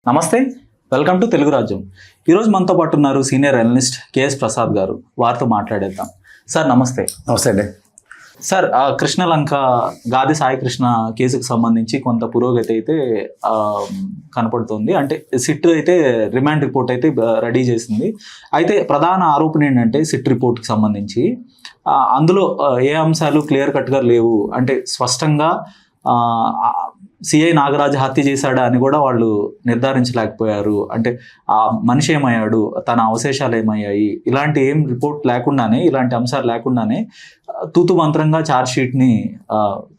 నమస్తే, welcome to Telugu రాజ్యం. ఈరోజు మనతో పాటు ఉన్నారు సీనియర్ అనలిస్ట్ కేఎస్ ప్రసాద్ గారు. వారితో మాట్లాడేద్దాం. సార్ నమస్తే. నమస్తే అండి. సార్, కృష్ణలంక గాది సాయి కృష్ణ కేసుకు సంబంధించి కొంత పురోగతి అయితే కనపడుతుంది. అంటే సిట్ అయితే రిమాండ్ రిపోర్ట్ అయితే రెడీ చేసింది. అయితే ప్రధాన ఆరోపణ ఏంటంటే సిట్ రిపోర్ట్కి సంబంధించి అందులో ఏ అంశాలు క్లియర్ కట్గా లేవు. అంటే స్పష్టంగా సిఐ నాగరాజు హత్య చేశాడా అని కూడా వాళ్ళు నిర్ధారించలేకపోయారు. అంటే ఆ మనిషి ఏమయ్యాడు, తన అవశేషాలు ఏమయ్యాయి, ఇలాంటి ఏం రిపోర్ట్ లేకుండానే, ఇలాంటి అంశాలు లేకుండానే తూతు మంత్రంగా ఛార్జ్ షీట్ని,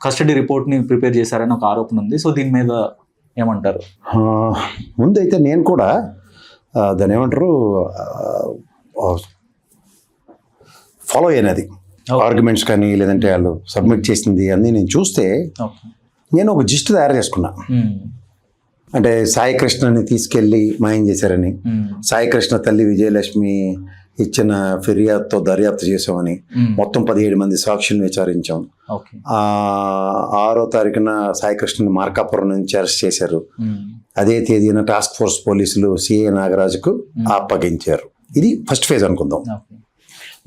కస్టడీ రిపోర్ట్ని ప్రిపేర్ చేశారని ఒక ఆరోపణ ఉంది. సో దీని మీద ఏమంటారు? ముందైతే నేను కూడా దాని ఏమంటారు ఫాలో అయినది ఆర్గ్యుమెంట్స్ కానీ లేదంటే వాళ్ళు సబ్మిట్ చేసింది అన్నీ నేను చూస్తే నేను ఒక జిస్ట్ తయారు చేసుకున్నా. అంటే సాయి కృష్ణని తీసుకెళ్ళి మాయం చేశారని, సాయి కృష్ణ తల్లి విజయలక్ష్మి ఇచ్చిన ఫిర్యాదుతో దర్యాప్తు చేసామని, మొత్తం 17 మంది సాక్షుల్ని విచారించాం. 6వ తారీఖున సాయి కృష్ణని మార్కాపురం నుంచి అరెస్ట్ చేశారు. అదే తేదీన టాస్క్ ఫోర్స్ పోలీసులు సిఐ నాగరాజుకు అప్పగించారు. ఇది ఫస్ట్ ఫేజ్ అనుకుందాం.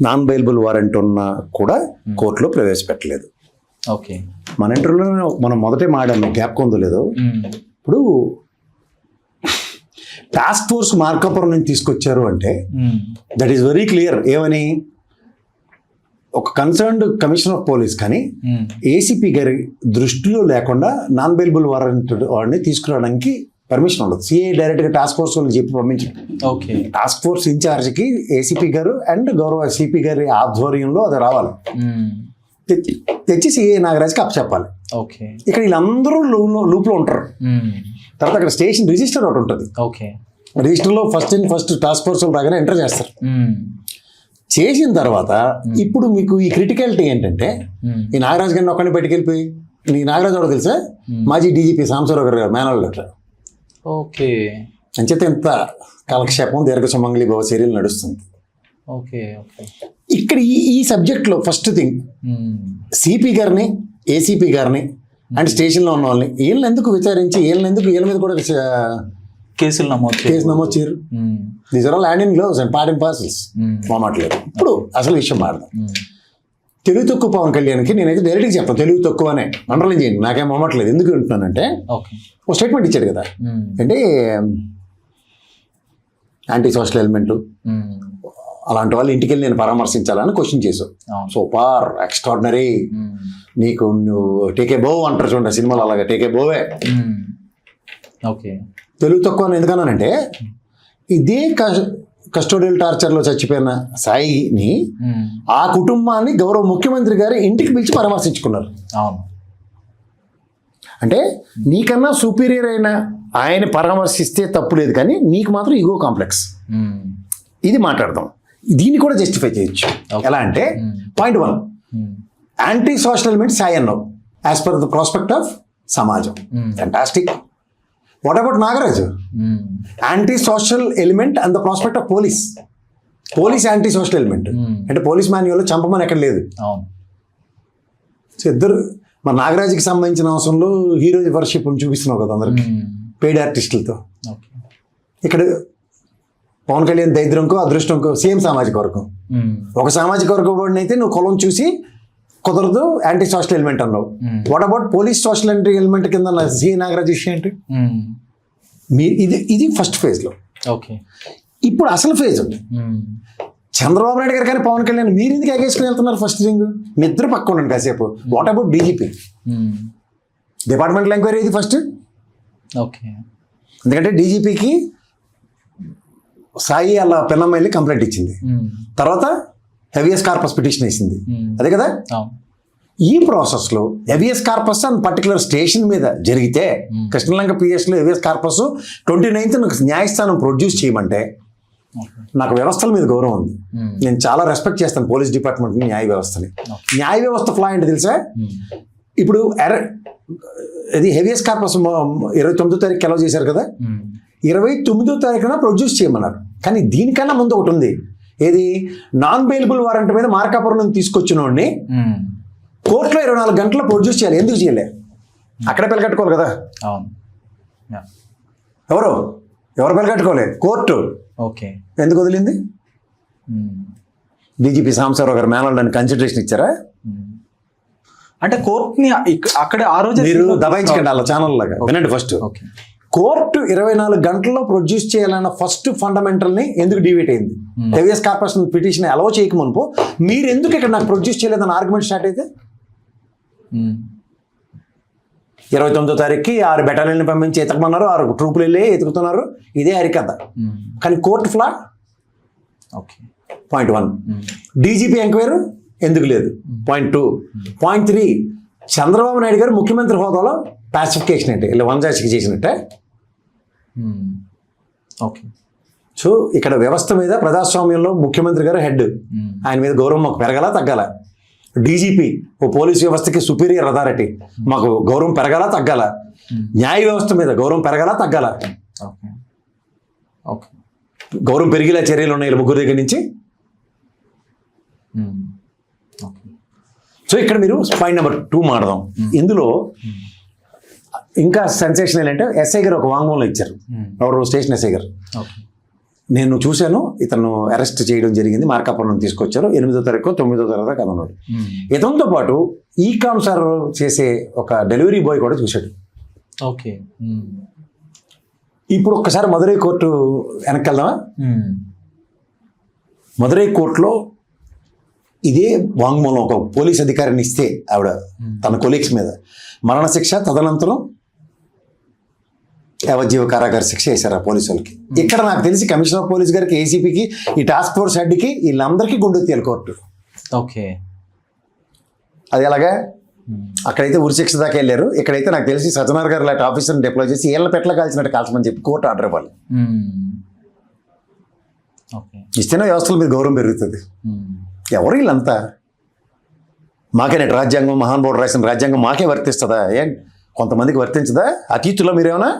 నాన్ బెయిలబుల్ వారెంట్ ఉన్నా కూడా కోర్టులో ప్రవేశపెట్టలేదు. ఓకే, మన ఇంటర్వ్యూలో మనం మొదటే మాడాము, జ్ఞాపకం ఉందో లేదో. ఇప్పుడు టాస్క్ ఫోర్స్ మార్కాపురం నుంచి తీసుకొచ్చారు అంటే దట్ ఈస్ వెరీ క్లియర్. ఏమని, ఒక కన్సర్న్డ్ కమిషనర్ ఆఫ్ పోలీస్ కానీ ఏసీపీ గారి దృష్టిలో లేకుండా నాన్ బెయిలబుల్ వారెంట్ వాడిని తీసుకురావడానికి పర్మిషన్ ఉండదు. సిఐ డైరెక్ట్గా టాస్క్ ఫోర్స్ వాళ్ళు చెప్పి పంపించారు. ఓకే, టాస్క్ ఫోర్స్ ఇన్ఛార్జ్కి ఏసీపీ గారు అండ్ గౌరవ సిపి గారి ఆధ్వర్యంలో అది రావాలి. తెచ్చి సిఐ నాగరాజ్కి అప్పచెప్పాలి. ఓకే, ఇక్కడ వీళ్ళందరూ లూప్లో ఉంటారు. తర్వాత అక్కడ స్టేషన్ రిజిస్టర్ ఒకటి ఉంటుంది. ఓకే, రిజిస్టర్లో ఫస్ట్ టాస్క్ ఫోర్స్ రాగానే ఎంటర్ చేస్తారు. చేసిన తర్వాత ఇప్పుడు మీకు ఈ క్రిటికాలిటీ ఏంటంటే, ఈ నాగరాజు గారిని ఒక్కడిని బయటకెళ్ళిపోయి, ఈ నాగరాజు ఎవరో తెలుసా, మాజీ డీజీపీ సాంబశివరావు గారు మేనల్ డాక్టర్. ఓకే, అంచేత ఇంత కాలక్షేపం దీర్ఘ సుమంగళి భవ చర్యలు నడుస్తుంది. Okay, okay. ఇక్కడ ఈ సబ్జెక్ట్లో ఫస్ట్ థింగ్ సిపి గారిని, ఏసీపీ గారిని అండ్ స్టేషన్లో ఉన్న వాళ్ళని వీళ్ళని ఎందుకు విచారించి వీళ్ళ మీద కూడా కేసు నమోదు చేయరు. These are all land in gloves and part and parcels. మాట్లాడలేదు. ఇప్పుడు అసలు విషయం మాట్లాడదాం. తెలుగు తక్కువ పవన్ కళ్యాణ్కి నేనైతే డైరెక్ట్గా చెప్పాను, తెలుగు తక్కువ అనే అండర్లైన్ చేయండి, నాకేం మాట్లాడలేదు. ఎందుకు వింటున్నానంటే, ఒక స్టేట్మెంట్ ఇచ్చాడు కదా, అంటే యాంటీ సోషల్ ఎలిమెంటు అలాంటి వాళ్ళు ఇంటికి వెళ్ళి నేను పరామర్శించాలని క్వశ్చన్ చేసావు. సూపర్, ఎక్స్ట్రాడినరీ, నీకు నువ్వు టేకే బో అంటారు చూడండి సినిమాలో, అలాగే టేకే బోవే. ఓకే, తెలుగు తక్కువ అని ఎందుకన్నానంటే, ఇదే కస్టోడియల్ టార్చర్లో చచ్చిపోయిన సాయిని ఆ కుటుంబాన్ని గౌరవ ముఖ్యమంత్రి గారు ఇంటికి పిలిచి పరామర్శించుకున్నారు. అంటే నీకన్నా సుపీరియర్ అయిన ఆయన పరామర్శిస్తే తప్పు లేదు, కానీ నీకు మాత్రం ఈగో కాంప్లెక్స్. ఇది మాట్లాడదాం. దీన్ని కూడా జస్టిఫై చేయొచ్చు. ఎలా అంటే, point 1, anti social element Sai అన్నావు as per the prospect of సమాజం. Fantastic. What about Nagaraju? Anti social element and the prospect of police. Police anti social element అంటే పోలీస్ మాన్యువల్లో చంపమని ఎక్కడ లేదు. సో ఇద్దరు, మన నాగరాజుకి సంబంధించిన అవసరంలో హీరో వర్షిప్ చూపిస్తున్నావు కదా అందరికి పెయిడ్ ఆర్టిస్టులతో. ఇక్కడ పవన్ కళ్యాణ్ దరిద్రంకో అదృష్టంకో సేమ్ సామాజిక వర్గం. ఒక సామాజిక వర్గం వాడిని అయితే నువ్వు కులం చూసి కుదరదు, యాంటీ సోషల్ ఎలిమెంట్ అన్నావు. What about police social element కింద సిఐ నాగరాజ్ విషయం ఏంటి? ఇది ఫస్ట్ ఫేజ్లో. ఓకే, ఇప్పుడు అసలు ఫేజ్ ఉంది. చంద్రబాబు నాయుడు గారు కానీ పవన్ కళ్యాణ్ మీరు ఎందుకు ఎగేసుకుని వెళ్తున్నారు? ఫస్ట్ థింగ్, మీ ఇద్దరు పక్క ఉండండి కాసేపు. What about DGP? Departmental enquiry ఇది ఫస్ట్. ఓకే, ఎందుకంటే డీజీపీకి సాయి అలా పెన్నమ్మాయిని కంప్లైంట్ ఇచ్చింది, తర్వాత హెవియస్ కార్పస్ పిటిషన్ వేసింది, అదే కదా. ఈ ప్రాసెస్లో హెవియస్ కార్పస్ అండ్ పర్టికులర్ స్టేషన్ మీద జరిగితే, కృష్ణలంక పిఎస్లో హెవియస్ కార్పస్ 29th నాకు న్యాయస్థానం ప్రొడ్యూస్ చేయమంటే, నాకు వ్యవస్థల మీద గౌరవం ఉంది, నేను చాలా రెస్పెక్ట్ చేస్తాను పోలీస్ డిపార్ట్మెంట్ని, న్యాయ వ్యవస్థని. న్యాయ వ్యవస్థ ఫ్లా ఏంటి తెలుసా? ఇప్పుడు ఇది హెవియస్ కార్పస్ 29వ తారీఖు అలౌ చేశారు కదా, 29వ తారీఖున ప్రొడ్యూస్ చేయమన్నారు. కానీ దీనికన్నా ముందు ఒకటి ఉంది. ఏది? నాన్ బెయిలబుల్ వారెంట్ మీద మార్కాపురం నుంచి తీసుకొచ్చిన వాడిని కోర్టులో 24 గంటల్లో ప్రొడ్యూస్ చేయాలి. ఎందుకు చేయలే? అక్కడే పిల్లకట్టుకోవాలి కదా. అవును. ఎవరు? ఎవరు బిల్ కట్టుకోలేదు, కోర్టు. ఓకే. ఎందుకు వదిలింది? డీజీపీ సాంబశివరావు గారు మేనల్ని కన్సిడరేషన్ ఇచ్చారా? అంటే కోర్టుని అక్కడ ఆ రోజు మీరు దబాయించకండి అలా ఛానల్ లాగా. వినండి ఫస్ట్. ఓకే. కోర్టు 24 గంటల్లో ప్రొడ్యూస్ చేయాలన్న ఫస్ట్ ఫండమెంటల్ని ఎందుకు డివేట్ అయింది? హెవియస్ కార్పొరేషన్ పిటిషన్ అలౌ చేయకమునుపు మీరు ఎందుకు ఇక్కడ నాకు ప్రొడ్యూస్ చేయలేదని ఆర్గ్యుమెంట్ స్టార్ట్ అయితే 29వ తారీఖుకి 6 బెటాలియన్లు పంపించి ఎతకమన్నారు, 6 ట్రూపులు వెళ్ళి ఎతుకుతున్నారు. ఇదే హరికథ. కానీ కోర్టు ఫ్లా. ఓకే. పాయింట్ 1. డీజీపీ ఎంక్వైరీ ఎందుకు లేదు? పాయింట్ 2. పాయింట్ 3, చంద్రబాబు నాయుడు గారు ముఖ్యమంత్రి హోదాలో పాసిఫికేషన్ అంటే ఇలా వంజాసికి చేసినట్టే. ఓకే. సో ఇక్కడ వ్యవస్థ మీద ప్రజాస్వామ్యంలో ముఖ్యమంత్రి గారు హెడ్, ఆయన మీద గౌరవం మాకు పెరగాల తగ్గాల? డీజీపీ ఓ పోలీస్ వ్యవస్థకి సుపీరియర్ అథారిటీ, మాకు గౌరవం పెరగాల తగ్గాల? న్యాయ వ్యవస్థ మీద గౌరవం పెరగాల తగ్గాల? ఓకే. ఓకే. గౌరవం పెరిగేలా చర్యలు ఉన్నాయి ముగ్గురు దగ్గర నుంచి. సో ఇక్కడ మీరు పాయింట్ నెంబర్ 2 మాడదాం. ఇందులో ఇంకా సెన్సేషన్ ఏంటంటే ఎస్ఐ గారు ఒక వాంగ్మూలం ఇచ్చారు. ఎవరు? స్టేషన్ ఎస్ఐ గారు. నేను చూశాను, ఇతను అరెస్ట్ చేయడం జరిగింది, మార్కాపురం తీసుకొచ్చారు, 8వ తారీఖు 9వ తారీఖు దాకా అన్నాడు. ఇతనితో పాటు ఈకామ్ సార్ చేసే ఒక డెలివరీ బాయ్ కూడా చూశాడు. ఓకే. ఇప్పుడు ఒక్కసారి మదురై కోర్టు వెనక్కి వెళ్దామా? మదురై కోర్టులో ఇదే వాంగ్మూలం ఒక పోలీస్ అధికారిని ఇస్తే ఆవిడ తన కొలీగ్స్ మీద మరణశిక్ష, తదనంతరం యావజ్జీవ కారాగార శిక్ష వేశారు ఆ పోలీసు వాళ్ళకి. ఇక్కడ నాకు తెలిసి కమిషనర్ ఆఫ్ పోలీస్ గారికి, ఏసీపీకి, ఈ టాస్క్ ఫోర్స్ హెడ్కి వీళ్ళందరికీ గుండెత్తియాలి కోర్టు. ఓకే. అది ఎలాగా? అక్కడైతే ఉరిశిక్ష దాకా వెళ్ళారు, ఇక్కడైతే నాకు తెలిసి సజ్జనార్ గారు లాంటి ఆఫీసర్ని డిప్లాయ్ చేసి ఏళ్ళ పెట్ల కాల్చినట్టు కాల్చమని చెప్పి కోర్టు ఆర్డర్ ఇవ్వాలి. ఇస్తేనే వ్యవస్థల మీద గౌరవం పెరుగుతుంది. ఎవరు వీళ్ళంతా? మాకేనట్టు రాజ్యాంగం, మహానుభావుడు రాసిన రాజ్యాంగం మాకే వర్తిస్తుందా? ఏం కొంతమందికి వర్తించదా? అతీతులో మీరేమన్నా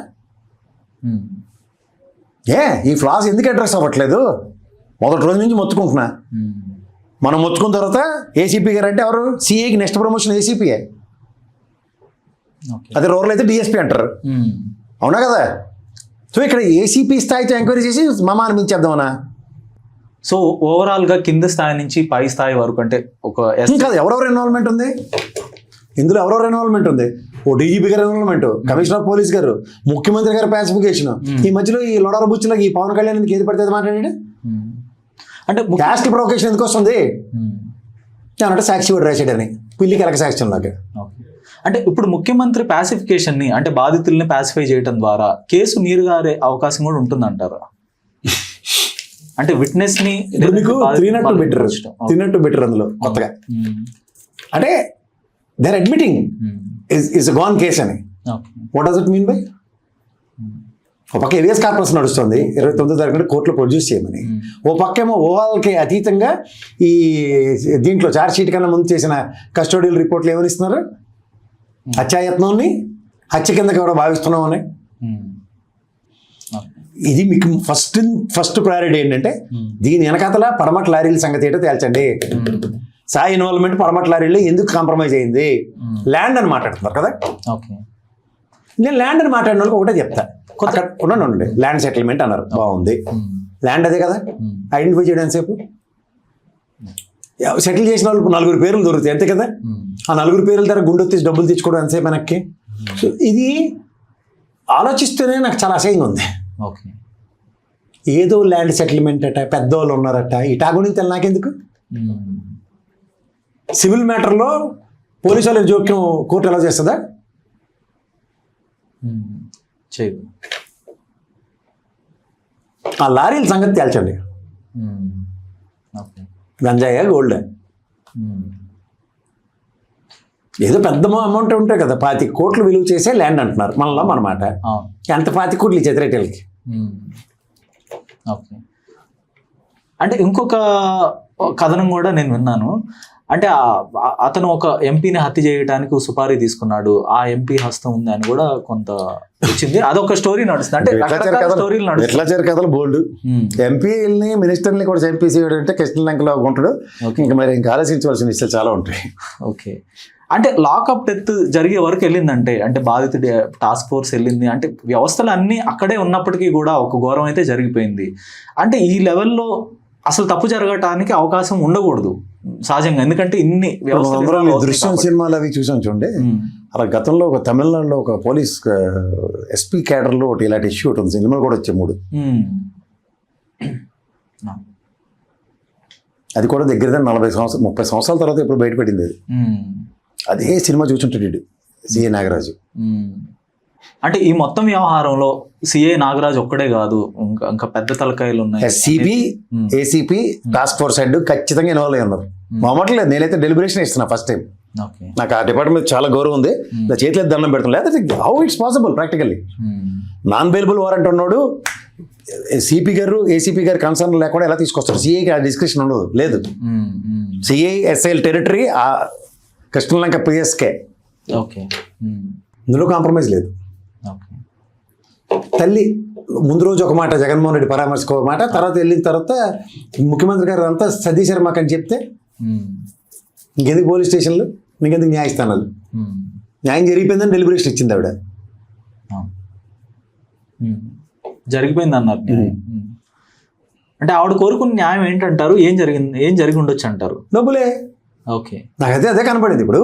ఈ ఫ్లాస్ ఎందుకు అడ్రస్ అవ్వట్లేదు? మొదటి రోజు నుంచి మొత్తుకుంటున్నా. మనం మొత్తుకున్న తర్వాత ఏసీపీ గారు అంటే ఎవరు? సిఐకి నెక్స్ట్ ప్రమోషన్ ఏసీపీఏ. అదే రూరల్ అయితే డిఎస్పీ అంటారు. అవునా కదా? సో ఇక్కడ ఏసీపీ స్థాయితో ఎంక్వైరీ చేసి మమా అనిపించేద్దామనా? సో ఓవరాల్గా కింద స్థాయి నుంచి పై స్థాయి వరకు అంటే ఒక కాదు, ఎవరెవరు ఇన్వాల్వ్మెంట్ ఉంది ఇందులో? ఎవరెవరు ఇన్వాల్వ్మెంట్ ఉంది? ఓ డీజీపీ గారు ఇన్వాల్వ్మెంట్, కమిషనర్ ఆఫ్ పోలీస్ గారు, ముఖ్యమంత్రి గారు పాసిఫికేషన్. ఈ మధ్యలో ఈ లొడాల బుచ్చులకి ఈ పవన్ కళ్యాణ్ ఎందుకు ఏది పడితే మాట్లాడాడు? అంటే క్యాస్ట్ ప్రొవకేషన్ ఎందుకు వస్తుంది అంటే సాక్షి కూడా రాశాడని పిల్లికి ఎలక సాక్ష్యం లాగా. అంటే ఇప్పుడు ముఖ్యమంత్రి పాసిఫికేషన్ ని అంటే బాధితుల్ని పాసిఫై చేయడం ద్వారా కేసు నీరుగారే అవకాశం కూడా ఉంటుందంటారా? అంటే విట్నెస్ ని మీకు తిన్నట్టు బెటర్ అందులో కొత్తగా అంటే they are admitting is a gone case అని. What does it mean by? ఒక పక్క ఏవిఎస్ కార్పొరేషన్ నడుస్తుంది, 29వ తారీఖు కోర్టులో ప్రొడ్యూస్ చేయమని. ఓ పక్కేమో ఓవాల్కి అతీతంగా ఈ దీంట్లో ఛార్జ్ షీట్ కన్నా ముందు చేసిన కస్టోడియల్ రిపోర్ట్లు ఏమని ఇస్తున్నారు? హత్యాయత్నాన్ని హత్య కిందకి కూడా భావిస్తున్నామని. ఇది మీకు ఫస్ట్ ప్రయారిటీ ఏంటంటే దీని వెనకాతల పడమట లారీల సంగతి ఏంటో తేల్చండి. సాయి ఇన్వాల్వ్మెంట్ పడమట లారీలో ఎందుకు కాంప్రమైజ్ అయింది? ల్యాండ్ అని మాట్లాడుతున్నారు కదా. నేను ల్యాండ్ అని మాట్లాడిన వాళ్ళకి ఒకటే చెప్తా, అక్కడ ఉండండి, ల్యాండ్ సెటిల్మెంట్ అన్నారు, బాగుంది, ల్యాండ్ అదే కదా, ఐడెంటిఫై చేయడం సేపు సెటిల్ చేసిన వాళ్ళు 4 పేర్లు దొరుకుతాయి అంతే కదా. ఆ 4 పేర్ల ద్వారా గుండె తీసి డబ్బులు తెచ్చుకోవడం ఎంతసేపు వెనక్కి. సో ఇది ఆలోచిస్తూనే నాకు చాలా అసహ్యంగా ఉంది. ఏదో ల్యాండ్ సెటిల్మెంట్ అట, పెద్దవాళ్ళు ఉన్నారట, ఇటా గురించి నాకెందుకు? సివిల్ మ్యాటర్లో పోలీసు వాళ్ళ జోక్యం కోర్టు ఎలా చేస్తుందా? ఆ లారీల సంగతి తేల్చండి. గంజాయా గోల్డ్ ఏదో పెద్ద అమౌంట్ ఉంటాయి కదా, 25 కోట్లు విలువ చేసే ల్యాండ్ అంటున్నారు మనలో మనమాట. ఎంత 25 కోట్లు ఇచ్చేది రేటేళ్ళకి? ఓకే. అంటే ఇంకొక కథనం కూడా నేను విన్నాను, అంటే అతను ఒక ఎంపీని హత్య చేయడానికి సుపారీ తీసుకున్నాడు, ఆ ఎంపీ హస్తం ఉంది అని కూడా కొంత వచ్చింది. అదొక స్టోరీ నడుస్తుంది. అంటే ఎట్లా కథలు బోల్డ్. ఎంపీని మినిస్టర్ని కూడా చంపేసి అంటే కృష్ణ లంకలో ఉంటాడు. ఇంకా మరి ఇంకా ఆలోచించవలసిన విషయాలు చాలా ఉంటాయి. ఓకే. అంటే లాకప్ డెత్ జరిగే వరకు వెళ్ళిందంటే, అంటే బాధితుడి టాస్క్ ఫోర్స్ వెళ్ళింది అంటే వ్యవస్థలు అన్నీ అక్కడే ఉన్నప్పటికీ కూడా ఒక ఘోరం అయితే జరిగిపోయింది. అంటే ఈ లెవెల్లో అసలు తప్పు జరగటానికి అవకాశం ఉండకూడదు సహజంగా, ఎందుకంటే ఇన్ని వ్యవస్థలు. దృశ్యం సినిమాలు అవి చూసాం చూడండి. అలా గతంలో ఒక తమిళనాడులో ఒక పోలీస్ ఎస్పీ క్యాడర్లో ఒకటి ఇలాంటి ఇష్యూ ఒకటి ఉంది, సినిమాలు కూడా వచ్చే 3. అది కూడా దగ్గర 30 సంవత్సరాల తర్వాత ఇప్పుడు బయటపడింది అది. అదే సినిమా చూసుంటాడు సిఏ నాగరాజు. అంటే ఈ మొత్తం వ్యవహారంలో సిఏ నాగరాజు ఒక్కడే కాదు, ఇంకా పెద్ద తలకాయలు ఉన్నాయి. SCB, ACP, task force head ఖచ్చితంగా ఇన్వాల్వ్ అయ్యి ఉన్నారు. మామూలు నేనైతే డెలిబరేషన్ ఇస్తున్నా ఫస్ట్ టైం. నాకు ఆ డిపార్ట్మెంట్ చాలా గౌరవం ఉంది, నా చేతిలో దండం పెడుతున్నా. లేదా how it's possible practically non bailable warrant ఉన్నాడు, సిపి గారు ఏసీపీ గారు కన్సర్న్ లేకుండా ఎలా తీసుకొస్తారు? సిఐకి ఆ డిస్క్రిప్షన్ ఉండదు, లేదు. CI SIL territory Krishnalanka PSK, ఇందులో కాంప్రమైజ్ లేదు. తల్లి ముందు రోజు ఒక మాట, జగన్మోహన్ రెడ్డి పరామర్శకు ఒక మాట, తర్వాత వెళ్ళిన తర్వాత ముఖ్యమంత్రి గారు అంతా సతీశారు మాకు అని చెప్తే ఇంకెందుకు పోలీస్ స్టేషన్లు, ఇంకెందుకు న్యాయస్థానాలు? న్యాయం జరిగిపోయిందని డెలిబరేషన్ ఇచ్చింది ఆవిడ. జరిగిపోయింది అన్నారు. అంటే ఆవిడ కోరుకున్న న్యాయం ఏంటంటారు? ఏం జరిగి ఉండొచ్చు అంటారు? డబ్బులే. ఓకే, నాకు అదే కనపడింది. ఇప్పుడు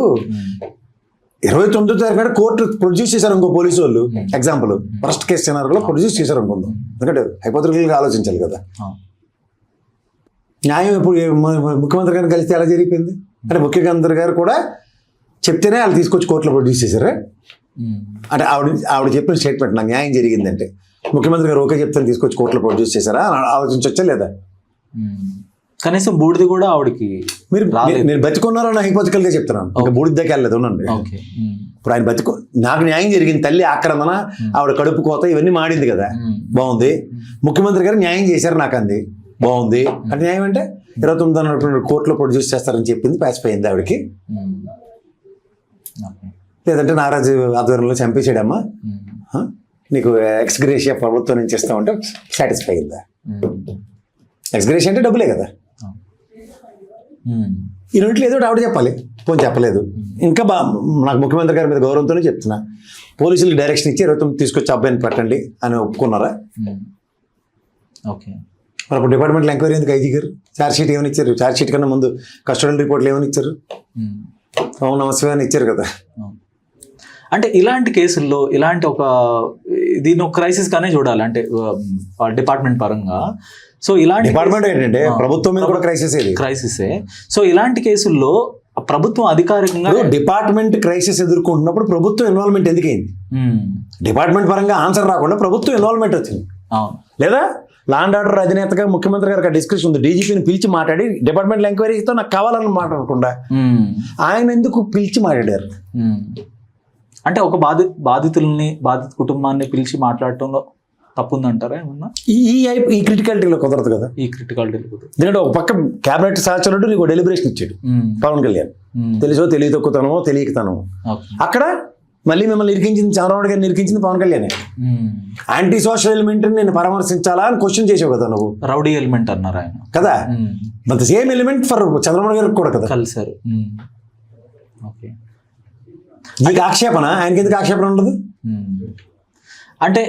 29వ తారీఖు కోర్టు ప్రొడ్యూస్ చేశారు ఇంకో పోలీసు వాళ్ళు. ఎగ్జాంపుల్ ఫస్ట్ కేసు సినారియోలో ప్రొడ్యూస్ చేశారు అనుకుందాం, ఎందుకంటే హైపోథెటికల్గా ఆలోచించాలి కదా. న్యాయం ఇప్పుడు ముఖ్యమంత్రి గారిని కలిస్తే ఎలా జరిగిపోయింది అంటే ముఖ్యమంత్రి గారు కూడా చెప్తేనే వాళ్ళు తీసుకొచ్చి కోర్టులో ప్రొడ్యూస్ చేశారు. అంటే ఆవిడ చెప్పిన స్టేట్మెంట్ నాకు న్యాయం జరిగిందంటే ముఖ్యమంత్రి గారు ఓకే చెప్తే తీసుకొచ్చి కోర్టులో ప్రొడ్యూస్ చేశారా ఆలోచించొచ్చా లేదా? కనీసం బూడిది కూడా ఆవిడకి నేను బతికున్నారని హైపోథెటికల్ గా చెప్తున్నాను, ఇంకా బూడిద దాకా వెళ్ళలేదు ఉండండి. ఇప్పుడు ఆయన నాకు న్యాయం జరిగింది, తల్లి ఆక్రమణ, ఆవిడ కడుపు కోత ఇవన్నీ మాడింది కదా, బాగుంది. ముఖ్యమంత్రి గారు న్యాయం చేశారు నాకు అంది, బాగుంది. అంటే న్యాయం అంటే 29వ కోర్టులో ప్రొడ్యూస్ చేస్తారని చెప్పింది, పాస్ అయింది ఆవిడకి. లేదంటే నారాజు ఆధ్వర్యంలో చంపేసాడమ్మా, నీకు ఎక్స్గ్రేషియా ప్రభుత్వం నుంచి ఇస్తామంటే సాటిస్ఫై అయిందా? ఎక్స్గ్రేషియా అంటే డబ్బులే కదా. ఈ రెంట్లో ఏదో ఆవిడ చెప్పాలి, పోనీ చెప్పలేదు. ఇంకా నాకు ముఖ్యమంత్రి గారి మీద గౌరవంతోనే చెప్తున్నా, పోలీసులకు డైరెక్షన్ ఇచ్చి 29 తీసుకొచ్చి అబ్బాయిని పెట్టండి అని ఒప్పుకున్నారా? ఓకే, మరి అప్పుడు డిపార్ట్మెంట్లో ఎంక్వైరీ ఎందుకు? ఐజీ గారు ఛార్జ్ షీట్ ఏమైనా ఇచ్చారు? ఛార్జ్ షీట్ కన్నా ముందు కస్టోడియల్ రిపోర్ట్లు ఏమైనా ఇచ్చారు? అవును నమస్కారం ఇచ్చారు కదా. అంటే ఇలాంటి కేసుల్లో ఇలాంటి దీన్ని ఒక క్రైసిస్ గానే చూడాలి అంటే డిపార్ట్మెంట్ పరంగా. సో ఇలాంటి డిపార్ట్మెంట్ ఏంటంటే ప్రభుత్వం మీద కూడా క్రైసిసే. సో ఇలాంటి కేసుల్లో ప్రభుత్వం అధికారికంగా డిపార్ట్మెంట్ క్రైసిస్ ఎదుర్కొంటున్నప్పుడు ప్రభుత్వం ఇన్వాల్వ్మెంట్ ఎందుకైంది? డిపార్ట్మెంట్ పరంగా ఆన్సర్ రాకుండా ప్రభుత్వం ఇన్వాల్వ్మెంట్ వచ్చింది. లేదా లా అండ్ ఆర్డర్ అధినేతగా ముఖ్యమంత్రి గారికి డిస్కషన్ ఉంది, డీజీపీని పిలిచి మాట్లాడి డిపార్ట్మెంట్ ఎంక్వైరీతో నాకు కావాలని మాట్లాడకుండా ఆయన ఎందుకు పిలిచి మాట్లాడారు? అంటే ఒక బాధిత కుటుంబాన్ని పిలిచి మాట్లాడటంలో తప్పుందంటారా ఏమన్నా? ఈ క్రిటికాలిటీలో కుదరదు కదా. ఈ క్రిటికాలిటీలో కుదరదు ఎందుకంటే ఒక పక్క క్యాబినెట్ సహచరుడు నీకు డెలిబరేషన్ ఇచ్చాడు పవన్ కళ్యాణ్, తెలుసో తెలియ తక్కువతనమో తెలియకతనమో. అక్కడ మళ్ళీ మిమ్మల్ని ఇరికించింది చంద్రబాబు గారిని ఇరికించింది Pawan Kalyan. Anti social element నేను పరామర్శించాలా అని క్వశ్చన్ చేసావు కదా నువ్వు. రౌడీ ఎలిమెంట్ అన్నారు ఆయన కదా, but same element for Chandrababu గారికి కూడా కదా కలిసారు. ఓకే, నీకు ఆక్షేపణ, ఆయనకి ఎందుకు ఆక్షేపణ ఉండదు? అంటే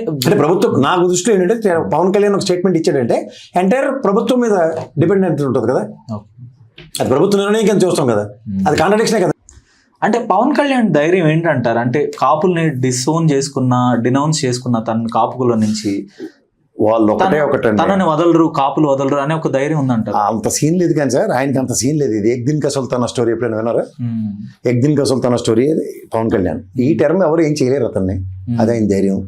ప్రభుత్వం నాకు దృష్టిలో ఏంటంటే పవన్ కళ్యాణ్ ఒక స్టేట్మెంట్ ఇచ్చాడంటే ఎంటైర్ ప్రభుత్వం మీద డిపెండెంట్ ఉంటుంది కదా, అది ప్రభుత్వ నిర్ణయం చూస్తాం కదా, అది కాంట్రడిక్షనే కదా. అంటే పవన్ కళ్యాణ్ ధైర్యం ఏంటంటారు? అంటే కాపుల్ని డినౌన్స్ చేసుకున్న తన కాపుల నుంచి వాళ్ళు తనని వదలరు, కాపులు వదలరు అనే ఒక ధైర్యం ఉందంటారు. అంత సీన్ లేదు కానీ సార్, ఆయనకి అంత సీన్ లేదు. ఇది ఎక్ దిన్ కా సుల్తానా స్టోరీ ఎప్పుడైనా విన్నారా? ఎక్ దిన్ కా సుల్తానా స్టోరీ పవన్ కళ్యాణ్. ఈ టర్మ్ ఎవరు ఏం చేయలేరు అతన్ని, అది ఆయన ధైర్యం.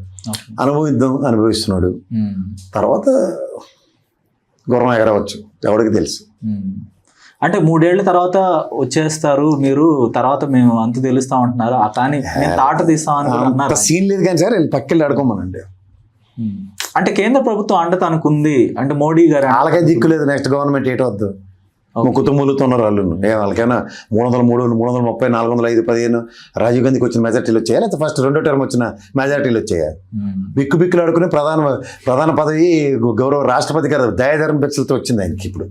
అనుభవిస్తున్నాడు. తర్వాత గుర్రం ఎగరవచ్చు, ఎవరికి తెలుసు. అంటే 3 ఏళ్ల తర్వాత వచ్చేస్తారు మీరు, తర్వాత మేము అంత తెలుస్తాం అంటున్నారు, కానీ మేము తాట తీస్తామని సీన్ లేదు కానీ సార్ పక్కెళ్ళి అడుకోమనండి. అంటే కేంద్ర ప్రభుత్వం అండ తనకుంది, అంటే మోడీ గారు వాళ్ళకే దిక్కు లేదు. నెక్స్ట్ గవర్నమెంట్ ఏటో వద్దు, కుటుంబాలుతున్నారు వాళ్ళు. వాళ్ళకైనా 303, 330, 405, 15 రాజీవ్ గాంధీకి వచ్చిన మెజార్టీలు వచ్చాయా, లేకపోతే ఫస్ట్ 2వ టర్మ్ వచ్చిన మెజార్టీలు వచ్చాయా? బిక్కులు ఆడుకుని ప్రధాన పదవి గౌరవ రాష్ట్రపతి గారు దయాధర్మ బెచ్చలతో వచ్చింది ఆయనకి ఇప్పుడు,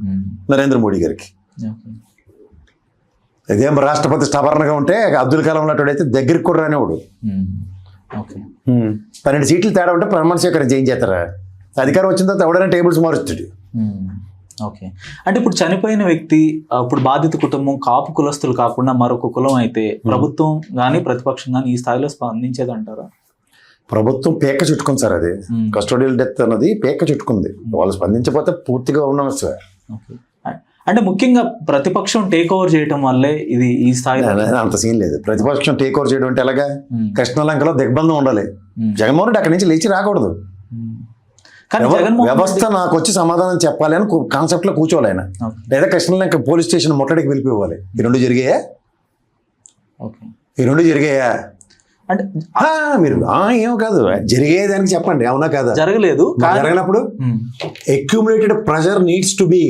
నరేంద్ర మోడీ గారికి. ఇదేం రాష్ట్రపతి స్టబర్న్గా ఉంటే అబ్దుల్ కలాం లాంటి దగ్గరికి కూడా రానివాడు. ఓకే 12 సీట్లు తేడా ఉంటే ప్రమాణ స్వీకారం చేయించేస్తారా? అధికారం వచ్చిన తర్వాత ఎవడైనా టేబుల్స్ మారుస్తాడు. ఓకే. అంటే ఇప్పుడు చనిపోయిన వ్యక్తి ఇప్పుడు బాధిత కుటుంబం కాపు కులస్తులు కాకుండా మరొక కులం అయితే ప్రభుత్వం కానీ ప్రతిపక్షం కానీ ఈ స్థాయిలో స్పందించేది అంటారా? ప్రభుత్వం పేక చుట్టుకుంది సార్. అది కస్టోడియల్ డెత్ అన్నది పేక చుట్టుకుంది. వాళ్ళు స్పందించకపోతే పూర్తిగా ఉన్నాం సార్. ఓకే. అంటే ముఖ్యంగా ప్రతిపక్షం టేక్ ఓవర్ చేయడం వల్లే ఇది ఈ స్థాయిలో అంత సీన్ లేదు. ప్రతిపక్షం టేక్ ఓవర్ చేయడం అంటే ఎలాగా? కృష్ణలంకలో దిగ్బంధం ఉండాలి. జగన్మోహన్ రెడ్డి అక్కడి నుంచి లేచి రాకూడదు. కానీ జగన్మోహన్ వ్యవస్థ నాకు వచ్చి సమాధానం చెప్పాలి అని కాన్సెప్ట్ లో కూర్చోవాలి ఆయన. లేదా కృష్ణలంక పోలీస్ స్టేషన్ ముట్టడికి వెళ్ళిపోవాలి. ఈ రెండు జరిగాయా? ఓకే. ఈ రెండు జరిగాయా అంటే మీరు ఏమో కాదు జరిగేదానికి చెప్పండి, అవునా కాదా? జరగలేదు. జరగనప్పుడు accumulated pressure needs to be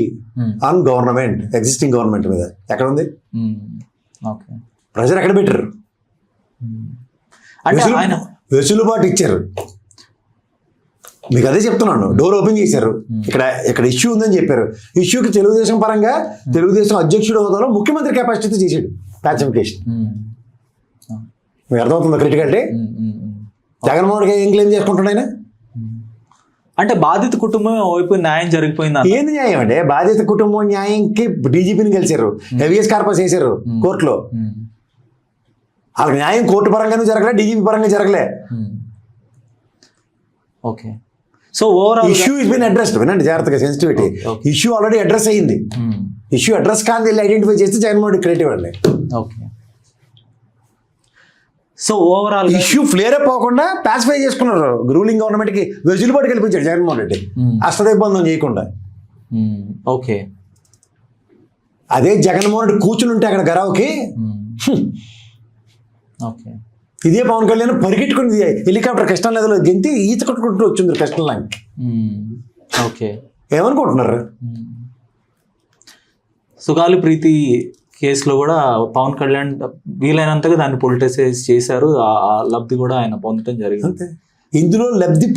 on government, existing government మీద. ఎక్కడ ఉంది ప్రెషర్? ఎక్కడ పెట్టారు? వెసులుబాటు ఇచ్చారు. మీకు అదే చెప్తున్నాను. డోర్ ఓపెన్ చేశారు. ఇక్కడ ఇష్యూ ఉందని చెప్పారు. ఇష్యూకి తెలుగుదేశం పరంగా తెలుగుదేశం అధ్యక్షుడు హోదాలో ముఖ్యమంత్రి కెపాసిటీతో చేశాడు ప్యాసిఫికేషన్. మీకు అర్థమవుతుందా క్రిటికాలిటీ? జగన్మోహన్ రెడ్డి ఏం క్లెయిమ్ చేసుకుంటాడు ఆయన? అంటే బాధిత కుటుంబం వైపు న్యాయం జరిగిపోయింది. ఏంది న్యాయం అంటే? బాధిత కుటుంబం న్యాయంకి డీజీపీని గెలిచారు, హెవియస్ కార్పస్ వేశారు కోర్టులో. వాళ్ళకి న్యాయం కోర్టు పరంగానూ జరగలే, డీజీపీ పరంగా జరగలే. Okay. So overall issue is been addressed. వినండి జాగ్రత్తగా, సెన్సిటివిటీ. ఇష్యూ ఆల్రెడీ అడ్రస్ అయ్యింది. ఇష్యూ అడ్రస్ కాని వెళ్ళి ఐడెంటిఫై చేస్తే జగన్మోహన్ రెడ్డి క్రియేటివ్ అండి. Okay. So overall issue flare up అవ్వకుండా పాసిఫై చేసుకున్నారు. రూలింగ్ గవర్నమెంట్ కి వెసులుబాటు కల్పించాడు జగన్మోహన్ రెడ్డి, అష్టదిగ్బంధం చేయకుండా. ఓకే. అదే జగన్మోహన్ రెడ్డి కూర్చుని ఉంటే అక్కడ గరావుకి ఓకే ఇదే పవన్ కళ్యాణ్ పరిగెట్టుకుని హెలికాప్టర్ కృష్ణా నదిలో గెంతి ఈత కొట్టుకుంటూ వచ్చింది కృష్ణలాంటి. ఓకే. ఏమనుకుంటున్నారు? సుగాలి ప్రీతి కేసులో కూడా పవన్ కళ్యాణ్ వీలైనంతగా దాన్ని పొలిటిసైజ్ చేశారు. ఆ లబ్ధి కూడా ఆయన పొందడం జరిగింది. ఇందులో లబ్ధి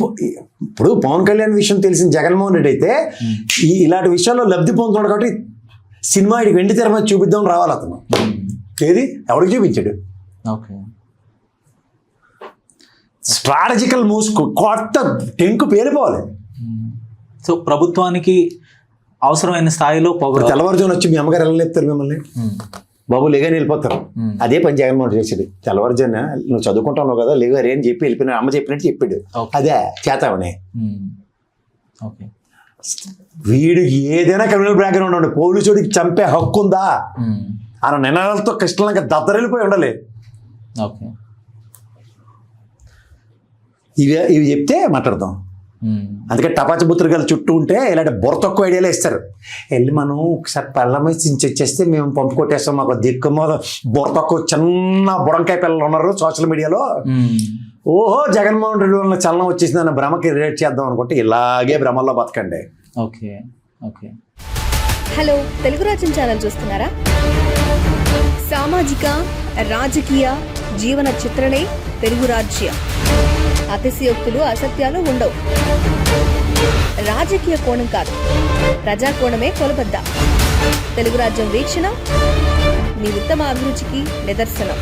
ఇప్పుడు పవన్ కళ్యాణ్ విషయం తెలిసిన జగన్మోహన్ రెడ్డి అయితే ఇలాంటి విషయాల్లో లబ్ధి పొందుతున్నాడు కాబట్టి సినిమా ఇటు వెండి తెర మీద చూపిద్దాం రావాలి అతను. ఏది ఎవరికి చూపించాడు? ఓకే. స్ట్రాటజికల్ మూవ్స్ కొత్త టెంకు పేలిపోవాలి. సో ప్రభుత్వానికి అవసరమైన స్థాయిలో తెల్లవారుజామున వచ్చి మీ అమ్మగారు వెళ్ళలేపుతారు మిమ్మల్ని, బాబు లేగానే వెళ్ళిపోతారు. అదే పని జగన్మోహన్ చేసాడు. తెల్లవారుజామున నువ్వు చదువుకుంటావు కదా లేగారే అని చెప్పి వెళ్ళిపోయిన అమ్మ చెప్పినట్టు చెప్పాడు. అదే చేతావని. వీడు ఏదైనా క్రిమినల్ బ్యాక్గ్రౌండ్ ఉండే పోలీసుడికి చంపే హక్కు ఉందా అన్న నినాదాలతో కృష్ణలంక దద్దరెళ్ళిపోయి ఉండాలి. ఓకే. ఇవి చెప్తే మాట్లాడతాం. అందుకే టపాచి బుత్రికలు చుట్టూ ఉంటే ఇలాంటి బుర్ర తక్కువ ఐడియాలే ఇస్తారు. వెళ్ళి మనం ఒకసారి పళ్ళమే వచ్చేస్తే మేము పంపు కొట్టేస్తాం, మాకు దిక్కు బుర్ర తక్కువ చిన్న బుడంకాయ పిల్లలు ఉన్నారు సోషల్ మీడియాలో. ఓహో జగన్మోహన్ రెడ్డి వల్ల చలనం వచ్చేసింది అన్న భ్రమకి రిలేట్ చేద్దాం అనుకుంటే ఇలాగే భ్రమల్లో బతకండి. ఓకే. ఓకే. హలో, తెలుగు రాజ్యం ఛానల్ చూస్తున్నారా? సామాజిక రాజకీయ జీవన చిత్రణే తెలుగు రాజ్యం. అతిశయోక్తులు అసత్యాలు ఉండవు. రాజకీయ కోణం కాదు, ప్రజా కోణమే కొలబద్ద. తెలుగు రాజ్యం వీక్షణ మీ ఉత్తమ అభిరుచికి నిదర్శనం.